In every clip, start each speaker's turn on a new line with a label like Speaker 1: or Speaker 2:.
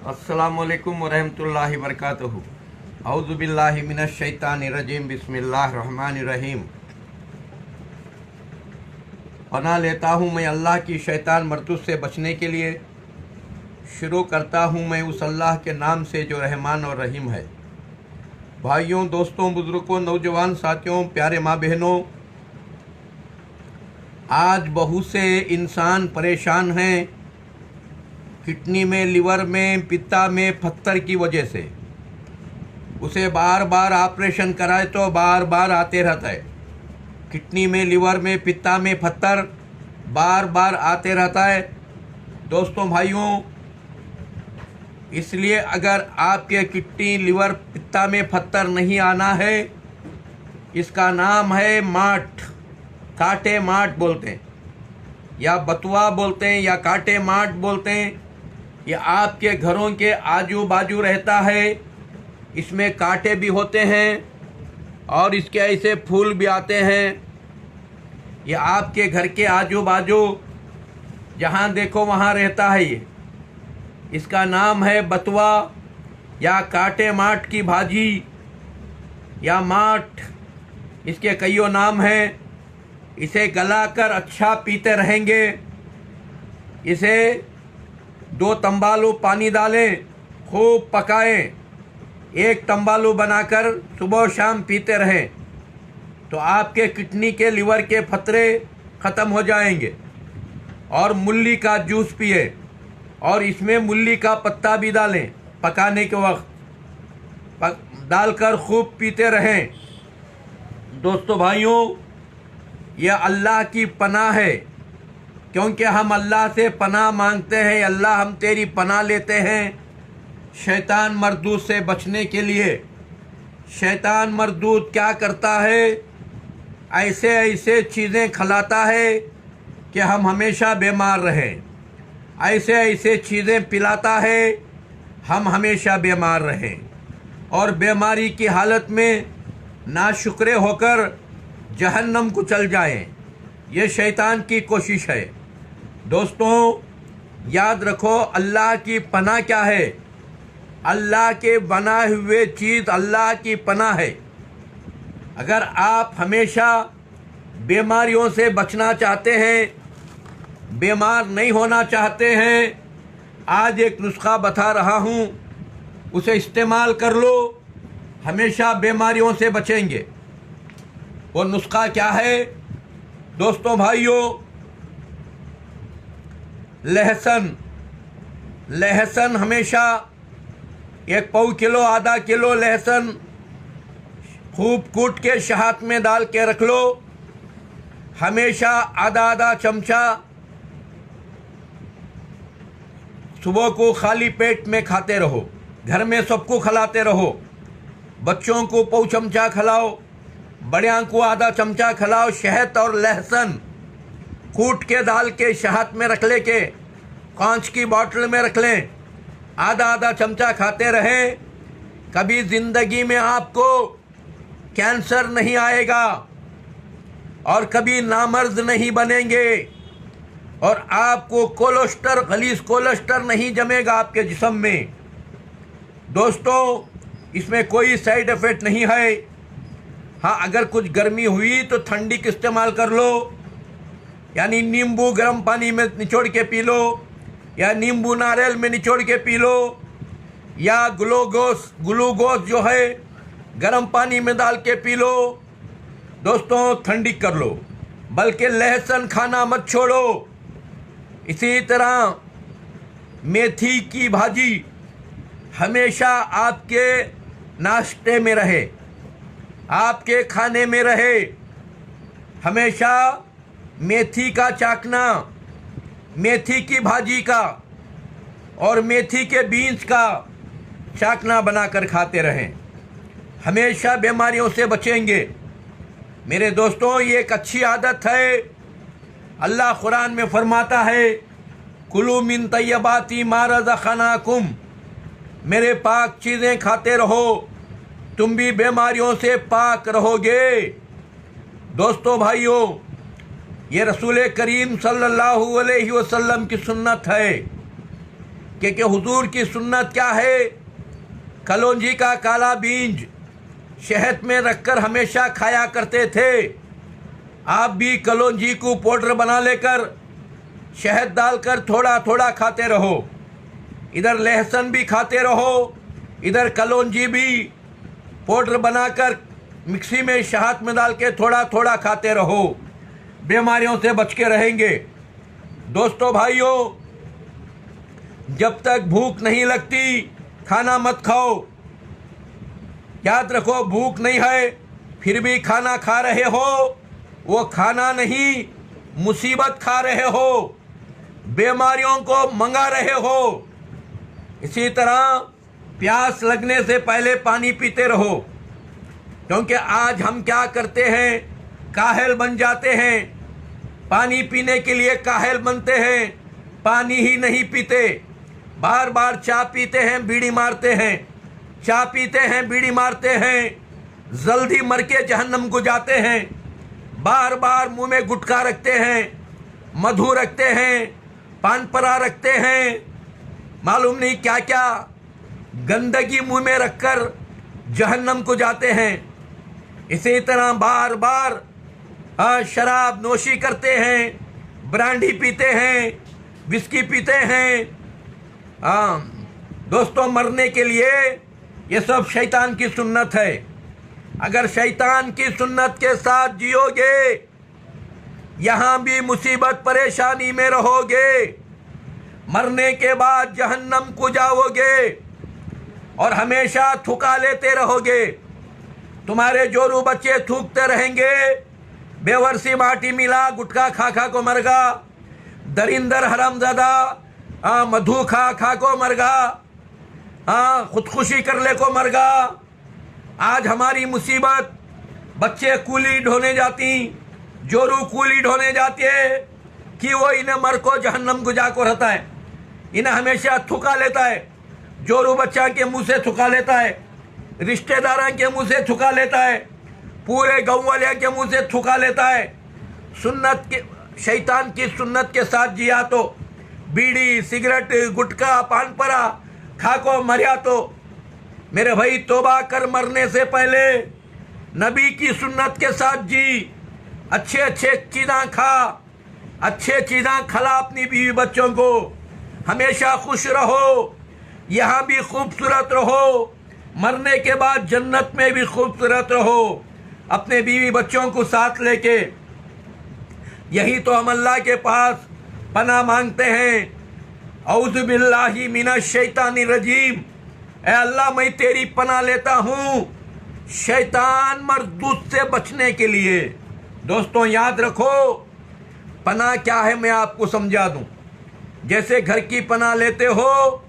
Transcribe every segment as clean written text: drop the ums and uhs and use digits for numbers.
Speaker 1: अस्सलामुअलैकुम वरहमतुल्लाहि वबरकातुहू। औज़ुबिल्लाहि मिनश्शैतानिर्रजीम। बिस्मिल्लाहिर्रहमानिर्रहीम। पनाह लेता हूँ मैं अल्लाह की शैतान मरदूद से बचने के लिए। शुरू करता हूँ मैं उस अल्लाह के नाम से जो रहमान और रहीम है। भाइयों, दोस्तों, बुज़ुर्गों, नौजवान साथियों, प्यारे माँ बहनों, आज बहुत से इंसान परेशान हैं किडनी में, लिवर में, पित्ता में पत्थर की वजह से। उसे बार बार ऑपरेशन कराए तो बार बार आते रहता है। किडनी में, लिवर में, पित्ता में पत्थर बार बार आते रहता है। दोस्तों, भाइयों, इसलिए अगर आपके किडनी, लिवर, पित्ता में पत्थर नहीं आना है, इसका नाम है माठ, काटे माठ बोलते हैं, या बतुआ बोलते हैं, या काटे माठ बोलते हैं। ये आपके घरों के आजू बाजू रहता है। इसमें कांटे भी होते हैं और इसके ऐसे फूल भी आते हैं। ये आपके घर के आजू बाजू जहाँ देखो वहाँ रहता है। ये इसका नाम है बतुआ या काटे माठ की भाजी या माठ। इसके कईयों नाम हैं। इसे गलाकर अच्छा पीते रहेंगे। इसे 2 तंबालू पानी डालें, खूब पकाएं, 1 तंबालू बनाकर सुबह शाम पीते रहें तो आपके किडनी के, लिवर के फतरे ख़त्म हो जाएंगे। और मूली का जूस पिए और इसमें मूली का पत्ता भी डालें, पकाने के वक्त डालकर खूब पीते रहें। दोस्तों, भाइयों, यह अल्लाह की पनाह है, क्योंकि हम अल्लाह से पनाह मांगते हैं। अल्लाह, हम तेरी पनाह लेते हैं शैतान मरदूद से बचने के लिए। शैतान मरदूद क्या करता है? ऐसे ऐसे चीज़ें खिलाता है कि हम हमेशा बीमार रहें। ऐसे ऐसे चीज़ें पिलाता है हम हमेशा बीमार रहें और बीमारी की हालत में नाशुक्रे होकर जहन्नम को चल जाएं। ये शैतान की कोशिश है। दोस्तों, याद रखो, अल्लाह की पनाह क्या है? अल्लाह के बनाए हुए चीज़ अल्लाह की पनाह है। अगर आप हमेशा बीमारियों से बचना चाहते हैं, बीमार नहीं होना चाहते हैं, आज एक नुस्खा बता रहा हूँ, उसे इस्तेमाल कर लो, हमेशा बीमारियों से बचेंगे। वो नुस्खा क्या है? दोस्तों, भाइयों, लहसुन हमेशा 1 पाव किलो, आधा किलो लहसुन खूब कूट के शहद में डाल के रख लो। हमेशा आधा आधा चमचा सुबह को खाली पेट में खाते रहो। घर में सबको खिलाते रहो। बच्चों को पाव चमचा खिलाओ, बड़ियां को आधा चमचा खिलाओ। शहद और लहसुन कूट के डाल के शहद में रख ले के कांच की बोतल में रख लें। आधा आधा चमचा खाते रहें। कभी ज़िंदगी में आपको कैंसर नहीं आएगा और कभी नामर्द नहीं बनेंगे और आपको कोलेस्ट्रॉल, गलीज कोलेस्ट्रॉल नहीं जमेगा आपके जिस्म में। दोस्तों, इसमें कोई साइड इफ़ेक्ट नहीं है। हाँ, अगर कुछ गर्मी हुई तो ठंडी का इस्तेमाल कर लो, यानी नींबू गर्म पानी में निचोड़ के पी लो, या नींबू नारियल में निचोड़ के पी लो, या ग्लूकोज जो है गर्म पानी में डाल के पी लो। दोस्तों, ठंडी कर लो, बल्कि लहसुन खाना मत छोड़ो। इसी तरह मेथी की भाजी हमेशा आपके नाश्ते में रहे, आपके खाने में रहे। हमेशा मेथी का चाकना, मेथी की भाजी का और मेथी के बीज का चाकना बनाकर खाते रहें। हमेशा बीमारियों से बचेंगे। मेरे दोस्तों, ये एक अच्छी आदत है। अल्लाह कुरान में फरमाता है, कुलू मिन तय्यबाती मा रज़क़नाकुम, मेरे पाक चीज़ें खाते रहो, तुम भी बीमारियों से पाक रहोगे। दोस्तों, भाइयों, ये रसूल करीम सल्लल्लाहु अलैहि वसल्लम की सुन्नत है। कि हुजूर की सुन्नत क्या है, कलौंजी का काला बीज शहद में रखकर हमेशा खाया करते थे। आप भी कलौंजी को पाउडर बना लेकर शहद डालकर थोड़ा थोड़ा खाते रहो। इधर लहसुन भी खाते रहो, इधर कलौंजी भी पाउडर बनाकर मिक्सी में शहद में डाल के थोड़ा थोड़ा खाते रहो। बीमारियों से बच के रहेंगे। दोस्तों भाइयों, जब तक भूख नहीं लगती खाना मत खाओ। याद रखो, भूख नहीं है फिर भी खाना खा रहे हो, वो खाना नहीं मुसीबत खा रहे हो, बीमारियों को मंगा रहे हो। इसी तरह प्यास लगने से पहले पानी पीते रहो, क्योंकि आज हम क्या करते हैं, काहिल बन जाते हैं। पानी पीने के लिए काहिल बनते हैं, पानी ही नहीं पीते। बार बार चाय पीते हैं, बीड़ी मारते हैं, चाय पीते हैं, बीड़ी मारते हैं, जल्दी मर के जहन्नम को जाते हैं। बार बार मुंह में गुटखा रखते हैं, मधु रखते हैं, पान परा रखते हैं, मालूम नहीं क्या क्या गंदगी मुंह में रखकर जहन्नम को जाते हैं। इसी तरह बार बार शराब नोशी करते हैं, ब्रांडी पीते हैं, विस्की पीते हैं। दोस्तों, मरने के लिए ये सब शैतान की सुन्नत है। अगर शैतान की सुन्नत के साथ जियोगे, यहां भी मुसीबत परेशानी में रहोगे, मरने के बाद जहन्नम को जाओगे और हमेशा थूका लेते रहोगे। तुम्हारे जोरू बच्चे थूकते रहेंगे, बेवर्सी माटी मिला गुटखा खा खा को मरगा, दरिंदर हरामजादा मधु खा खा को मरगा, खुदकुशी कर ले को मरगा। आज हमारी मुसीबत, बच्चे कूली ढोने जाती, जोरू कूली ढोने जाते कि वो इन्हें मर को जहन्नम को जाको रहता है। इन्हें हमेशा थुका लेता है, जोरू बच्चा के मुंह से थुका लेता है, रिश्तेदारों के मुंह से थुका लेता है, पूरे गाँव वाले के मुंह से थुका लेता है। सुन्नत के, शैतान की सुन्नत के साथ जिया तो बीड़ी सिगरेट गुटखा पान परा खा को मरिया तो मेरे भाई तौबा कर, मरने से पहले नबी की सुन्नत के साथ जी, अच्छे अच्छे चीज़ें खा, अच्छे चीज़ें खिला अपनी बीवी बच्चों को, हमेशा खुश रहो, यहाँ भी खूबसूरत रहो, मरने के बाद जन्नत में भी खूबसूरत रहो, अपने बीवी बच्चों को साथ लेके। यही तो हम अल्लाह के पास पनाह मांगते हैं। औज़ु बिल्लाहि मिनश शैतानिर रजीम, ऐ अल्लाह मैं तेरी पनाह लेता हूँ शैतान मरदूत से बचने के लिए। दोस्तों याद रखो, पनाह क्या है मैं आपको समझा दूं। जैसे घर की पनाह लेते हो,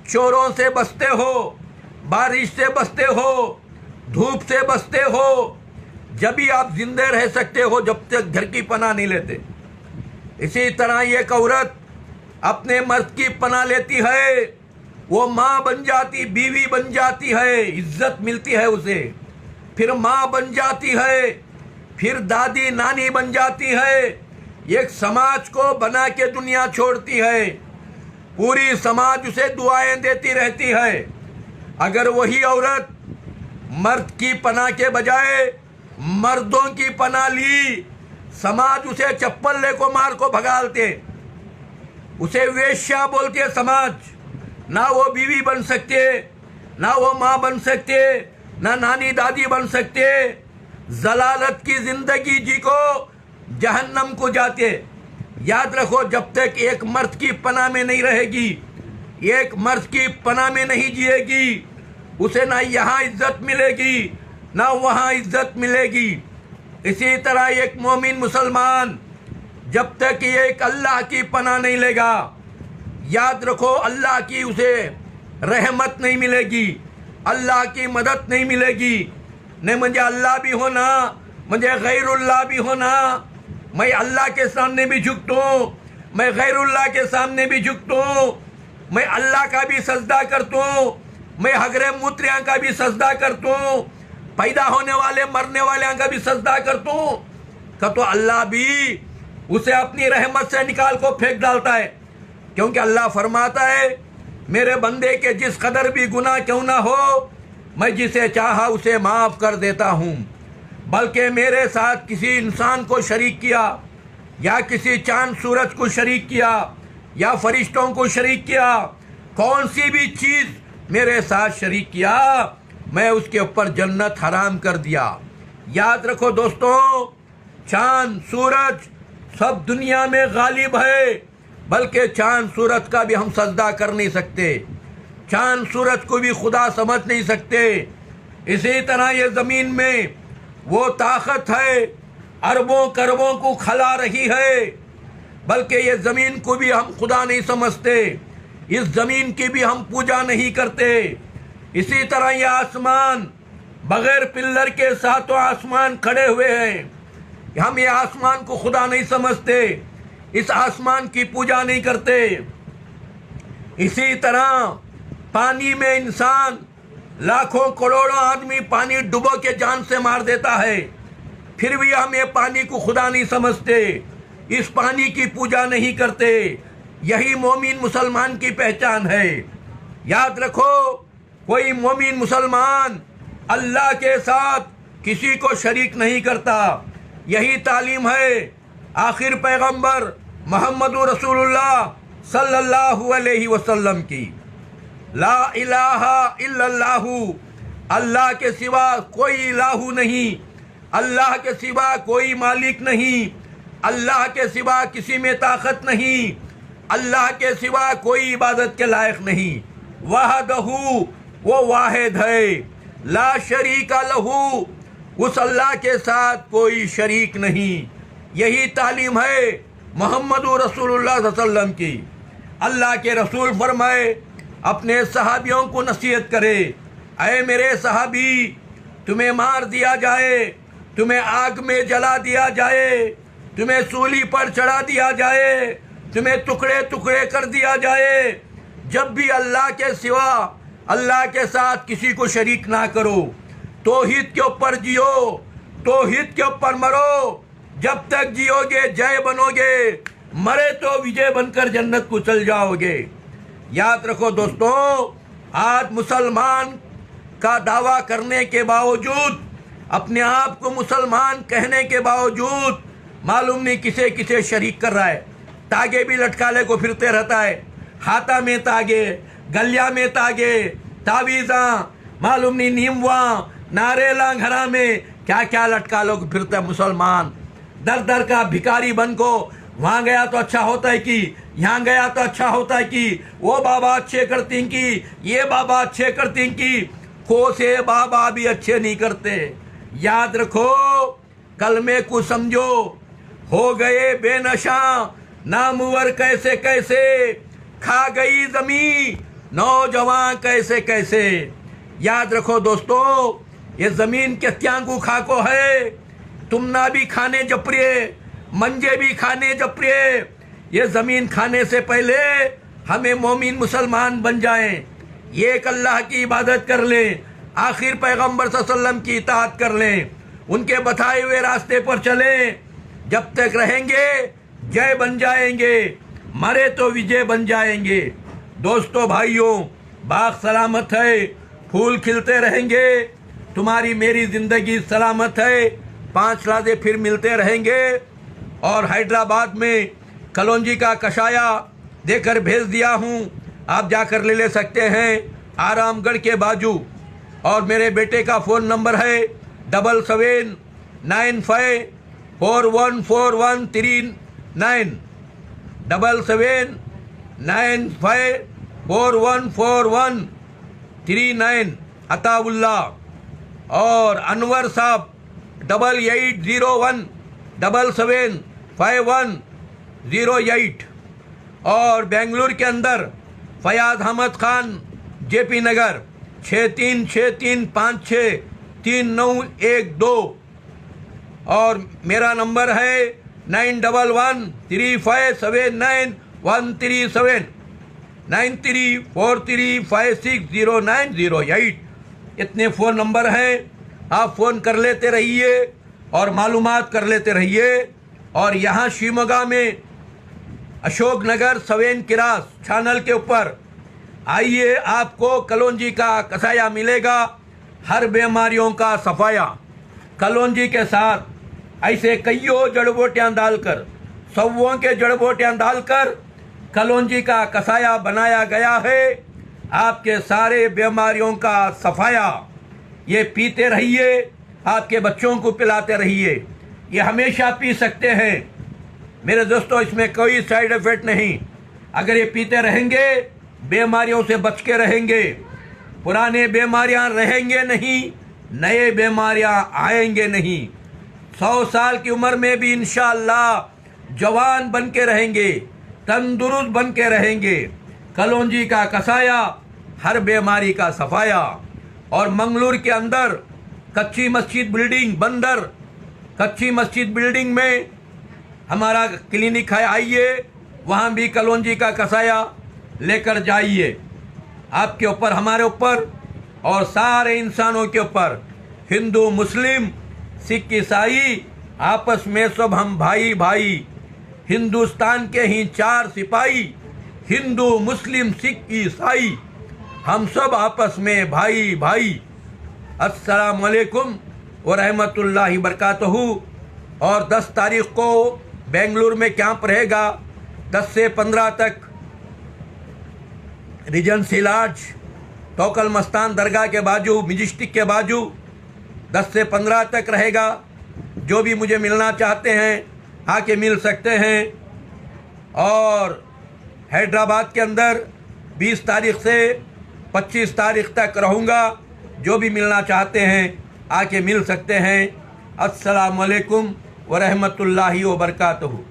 Speaker 1: चोरों से बचते हो, बारिश से बचते हो, धूप से बचते हो, जब भी आप जिंदे रह सकते हो जब तक घर की पनाह नहीं लेते। इसी तरह एक औरत अपने मर्द की पनाह लेती है, वो माँ बन जाती, बीवी बन जाती है, इज्जत मिलती है उसे, फिर माँ बन जाती है, फिर दादी नानी बन जाती है, एक समाज को बना के दुनिया छोड़ती है, पूरी समाज उसे दुआएं देती रहती है। अगर वही औरत मर्द की पनाह के बजाय मर्दों की पनाह ली, समाज उसे चप्पल ले को मार को भगालते, उसे वेश्या बोलते समाज। ना वो बीवी बन सकते, ना वो माँ बन सकते, ना नानी दादी बन सकते, जलालत की जिंदगी जी को जहन्नम को जाते। याद रखो, जब तक एक मर्द की पनाह में नहीं रहेगी, एक मर्द की पनाह में नहीं जिएगी, उसे ना यहाँ इज्जत मिलेगी ना वहाँ इज्जत मिलेगी। इसी तरह एक मोमिन मुसलमान जब तक एक अल्लाह की पनाह नहीं लेगा, याद रखो अल्लाह की उसे रहमत नहीं मिलेगी, अल्लाह की मदद नहीं मिलेगी। नहीं मुझे अल्लाह भी होना, मुझे गैरुल्लाह भी होना, मैं अल्लाह के सामने भी झुकता हूँ, मैं गैरुल्लाह के सामने भी झुकता हूँ, मैं अल्लाह का भी सजदा करता हूँ, मैं हगरे मूत्रियाँ का भी सजदा करता हूँ, पैदा होने वाले मरने वाले का भी सजदा करता हूँ, तो अल्लाह भी उसे अपनी रहमत से निकाल को फेंक डालता है। क्योंकि अल्लाह फरमाता है मेरे बंदे के जिस कदर भी गुनाह क्यों ना हो, मैं जिसे चाहा उसे माफ़ कर देता हूँ। बल्कि मेरे साथ किसी इंसान को शरीक किया, या किसी चांद सूरज को शरीक किया, या फरिश्तों को शरीक किया, कौन सी भी चीज़ मेरे साथ शरीक किया, मैं उसके ऊपर जन्नत हराम कर दिया। याद रखो दोस्तों, चांद सूरज सब दुनिया में गालिब है, बल्कि चांद सूरज का भी हम सजदा कर नहीं सकते, चांद सूरज को भी खुदा समझ नहीं सकते। इसी तरह ये ज़मीन में वो ताकत है, अरबों करोड़ों को खिला रही है, बल्कि ये ज़मीन को भी हम खुदा नहीं समझते, इस ज़मीन की भी हम पूजा नहीं करते। इसी तरह ये आसमान बगैर पिल्लर के सातों आसमान खड़े हुए हैं, हम ये आसमान को खुदा नहीं समझते, इस आसमान की पूजा नहीं करते। इसी तरह पानी में इंसान लाखों करोड़ों आदमी पानी डुबो के जान से मार देता है, फिर भी हम ये पानी को खुदा नहीं समझते, इस पानी की पूजा नहीं करते। यही मोमिन मुसलमान की पहचान है। याद रखो, कोई मोमिन मुसलमान अल्लाह के साथ किसी को शरीक नहीं करता। यही तालीम है आखिर पैगंबर मोहम्मद रसूलुल्लाह सल्लल्लाहु अलैहि वसल्लम की। ला इलाहा इल्लल्लाहु, अल्लाह के सिवा कोई इलाहू नहीं, अल्लाह के सिवा कोई मालिक नहीं, अल्लाह के सिवा किसी में ताकत नहीं, अल्लाह के सिवा कोई इबादत के लायक नहीं। वहदहू, वो वाहिद है, ला शरीका लहू, उस अल्लाह के साथ कोई शरीक नहीं। यही तालीम है मोहम्मद रसूलुल्लाह सल्लल्लाहु अलैहि वसल्लम की। अल्लाह के रसूल फरमाए, अपने सहाबियों को नसीहत करे, ऐ मेरे सहाबी, तुम्हें मार दिया जाए, तुम्हें आग में जला दिया जाए, तुम्हें सूली पर चढ़ा दिया जाए, तुम्हें टुकड़े टुकड़े कर दिया जाए, जब भी अल्लाह के सिवा अल्लाह के साथ किसी को शरीक ना करो। तौहीद के ऊपर जियो, तौहीद के ऊपर मरो, जब तक जियोगे जय बनोगे, मरे तो विजय बनकर जन्नत को चल जाओगे। याद रखो दोस्तों, आज मुसलमान का दावा करने के बावजूद, अपने आप को मुसलमान कहने के बावजूद, मालूम नहीं किसे किसे शरीक कर रहा है। तागे भी लटकाले को फिरते रहता है, हाथा में तागे, गलिया में तागे, तावीज़ा, मालूम नहीं नीमवा, नारेला घरा में क्या क्या लटका लो फिरता है मुसलमान। दर दर का भिखारी बन को, वहाँ गया तो अच्छा होता है कि, यहाँ गया तो अच्छा होता है कि, वो बाबा अच्छे करते हैं कि, ये बाबा अच्छे करते हैं कि, को से बाबा भी अच्छे नहीं करते। याद रखो, कलमे को समझो, हो गए बेनशा नामुवर कैसे कैसे, खा गई जमी नौजवान कैसे कैसे। याद रखो दोस्तों, ये जमीन के त्यांगू खाको है, तुम ना भी खाने जपरिए, मंजे भी खाने जपरिए। ये ज़मीन खाने से पहले हमें मोमिन मुसलमान बन जाएं, एक अल्लाह की इबादत कर लें, आखिर पैगंबर सल्लल्लाहु अलैहि वसल्लम की इताअत कर लें, उनके बताए हुए रास्ते पर चलें। जब तक रहेंगे जय बन जाएंगे, मरे तो विजय बन जाएंगे। दोस्तों भाइयों, बाग सलामत है, फूल खिलते रहेंगे, तुम्हारी मेरी ज़िंदगी सलामत है। 5 लादे फिर मिलते रहेंगे। और हैदराबाद में कलौंजी का कषाया देकर भेज दिया हूँ, आप जाकर ले सकते हैं, आरामगढ़ के बाजू। और मेरे बेटे का फ़ोन नंबर है 7795414139, 7795414139 अताउल्ला। और अनवर साहब 8801775108। और बेंगलुरु के अंदर फयाज अहमद खान, जेपी नगर 6363563912। और मेरा नंबर है 9113579137 9343560908। इतने फ़ोन नंबर हैं, आप फ़ोन कर लेते रहिए और मालूमात कर लेते रहिए। और यहाँ शिवमोगा में अशोक नगर 7 क्रास चैनल के ऊपर आइए, आपको कलौंजी का कसाया मिलेगा, हर बीमारियों का सफाया। कलौंजी के साथ ऐसे कईयों जड़ बूटियां डालकर, सौवों के जड़ बूटियां डालकर कलौंजी का कसाया बनाया गया है। आपके सारे बीमारियों का सफाया। ये पीते रहिए, आपके बच्चों को पिलाते रहिए, ये हमेशा पी सकते हैं मेरे दोस्तों, इसमें कोई साइड इफेक्ट नहीं। अगर ये पीते रहेंगे बीमारियों से बच के रहेंगे, पुराने बीमारियां रहेंगे नहीं, नए बीमारियां आएंगे नहीं। 100 साल की उम्र में भी इंशाअल्लाह जवान बन के रहेंगे, तंदुरुस्त बन के रहेंगे। कलौंजी का कसाया, हर बीमारी का सफाया। और मंगलूर के अंदर कच्ची मस्जिद बिल्डिंग, बंदर कच्ची मस्जिद बिल्डिंग में हमारा क्लिनिक है, आइए, वहाँ भी कलौंजी का कसाया लेकर जाइए। आपके ऊपर, हमारे ऊपर और सारे इंसानों के ऊपर, हिंदू मुस्लिम सिख ईसाई, आपस में सब हम भाई भाई। हिंदुस्तान के ही 4 सिपाही, हिंदू मुस्लिम सिख ईसाई, हम सब आपस में भाई भाई। अस्सलाम वालेकुम व रहमतुल्लाहि बरकातहू। और 10 तारीख को बेंगलुरु में कैंप रहेगा, 10 से 15 तक रीजेंसी लॉज, तोकल मस्तान दरगाह के बाजू, मजिस्टिक के बाजू, 10 से 15 तक रहेगा। जो भी मुझे मिलना चाहते हैं आके मिल सकते हैं। और हैदराबाद के अंदर 20 तारीख से 25 तारीख तक रहूँगा। जो भी मिलना चाहते हैं आके मिल सकते हैं। अस्सलाम वालेकुम व रहमतुल्लाहि व बरकातहू।